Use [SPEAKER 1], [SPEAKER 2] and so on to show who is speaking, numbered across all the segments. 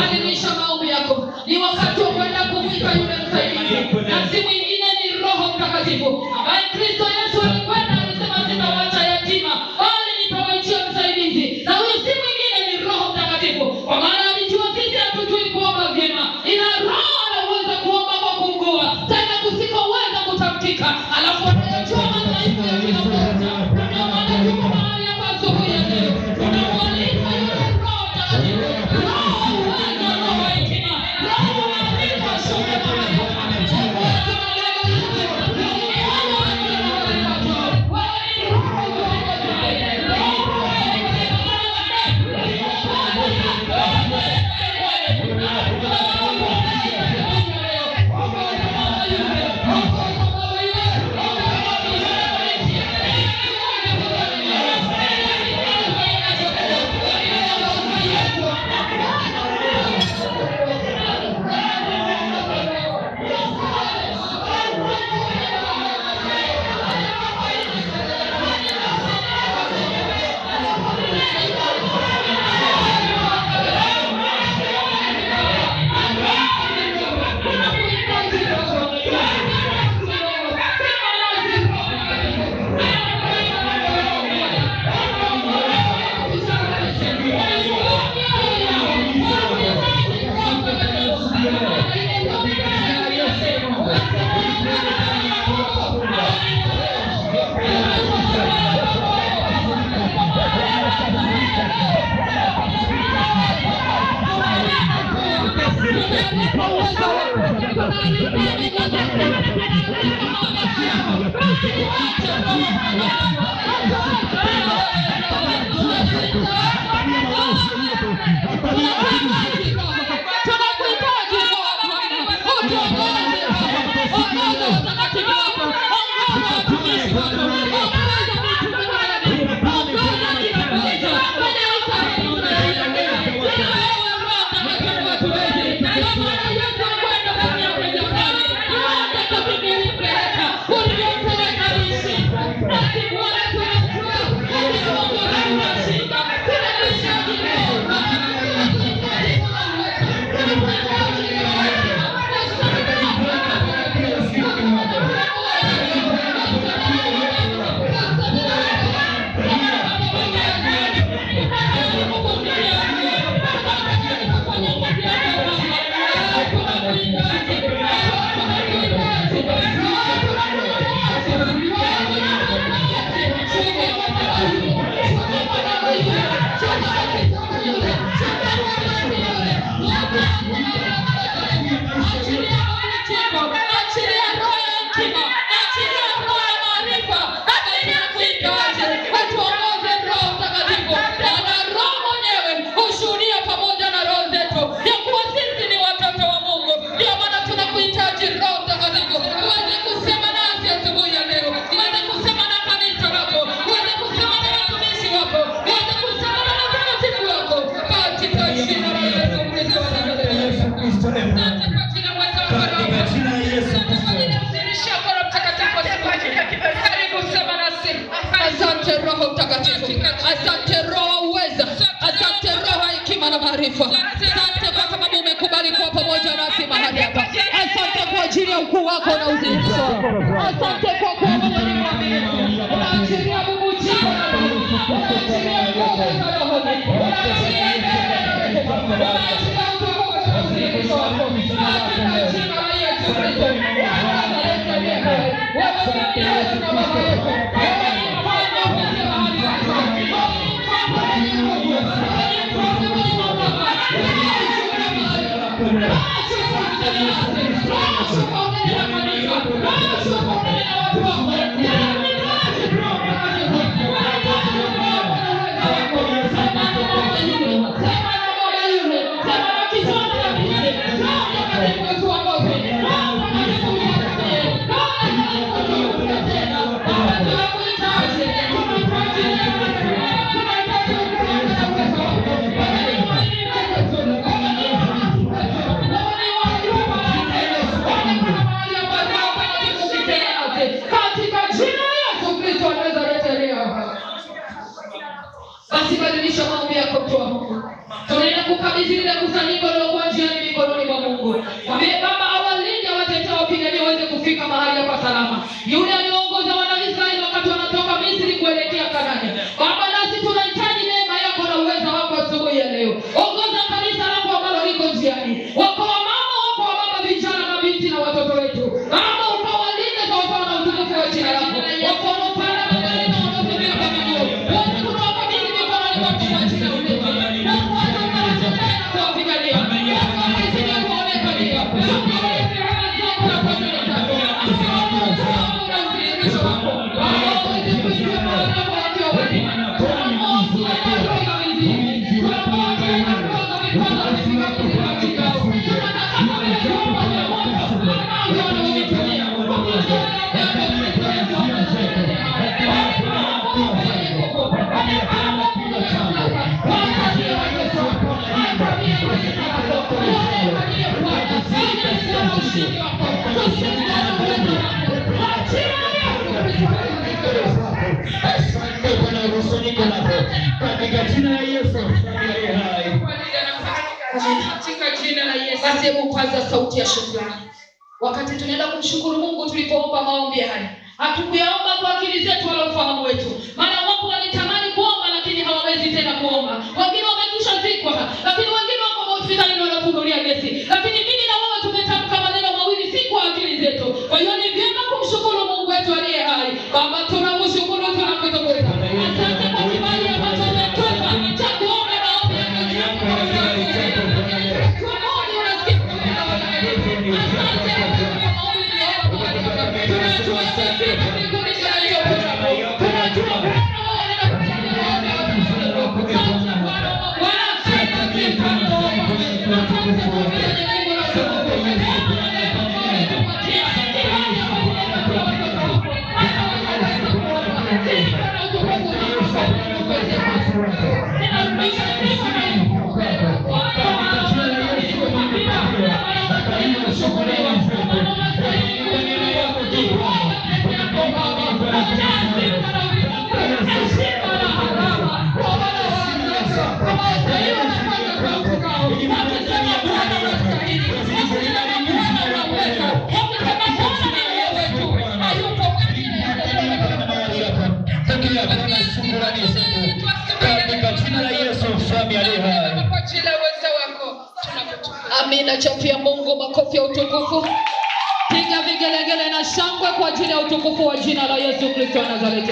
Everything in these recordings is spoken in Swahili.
[SPEAKER 1] Alinisha maombi yako. Ni wakati wa kwenda kumwita yule msaidizi. Na si mwingine ni Roho Mtakatifu. Ambaye Kristo Yesu alikwenda alisema sitawaacha yatima, bali nitawaitia msaidizi. Na huyo si mwingine ni Roho Mtakatifu. Kwa maana alijua sisi hatujui kuomba vyema. Ila Roho anaweza kuomba kwa kuugua, tena kusikoweza kutamkika. Alafu anayajua madhaifu ya kila mmoja. Ndio maana tuko mahali hapa asubuhi ya leo. Tunamwalika yule Roho Mtakatifu. Asante Roho Mtakatifu, asante Roho uweza, asante Roho hekima na maarifa. Asante kwa sababu umekubali kuwa pamoja nasi mahali hapa. Asante kwa ajili ya ukuu wako na utukufu wako. Asante kwa kuwa wewe ni mwaminifu. Unaachilia Mungu jina na Mungu. Unaachilia nguvu za Roho. Unaachilia utukufu wako. Katika jina la Yesu Kristo. kabidhi ile kusanyiko lilokuwa njiani mikononi mwa Mungu. Mwambie Baba awalinde, watetee, wapiganie waweze kufika mahali hapa salama. Yule aliongoza wana Israeli wakati wanatoka Misri kuelekea Kanaani. Baba nasi tunahitaji neema yako na uweza wako asubuhi ya leo. Ongoza kanisa lako ambalo liko njiani. Wako wamama, wako wababa, vijana na binti na watoto wetu. Baba ukawalinde kwa upana na utukufu wa jina lako. Wako wanaopanda magari na wanaotembea kwa miguu. Wote tunawakabidhi mikononi mwako kwa jina la Yesu. Na Bwana ukawatendee na kuwapigania. Wako wakizidi kuonekania. Wako wakizidi kuonekania. Katika jina la Yesu. Basi hebu paza sauti ya shukrani. Wakati tunaenda kumshukuru Mungu tulipoomba maombi haya, hatukuyaomba kwa akili zetu wala ufahamu wetu. Maana wapo walitamani kuomba lakini hawawezi tena kuomba. Wengine wamekwisha zikwa, lakini wengine wako hospitalini wanafungulia gesi. Lakini mimi na wewe tumetamka maneno mawili si kwa akili zetu. Kwa hiyo ni vyema kumshukuru Mungu wetu aliye hai. Baba tunamshukuru, tunakutukuza. Asante kwa kibali ambacho umetupa cha kuomba maombi yako. Amina. Chapia Mungu makofi ya utukufu. Piga vigelegele na shangwe kwa ajili ya utukufu wa jina la Yesu Kristo wa Nazareti.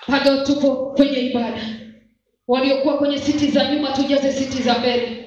[SPEAKER 1] Bado tupo kwenye ibada. Waliokuwa kwenye siti za nyuma tujaze siti za mbele.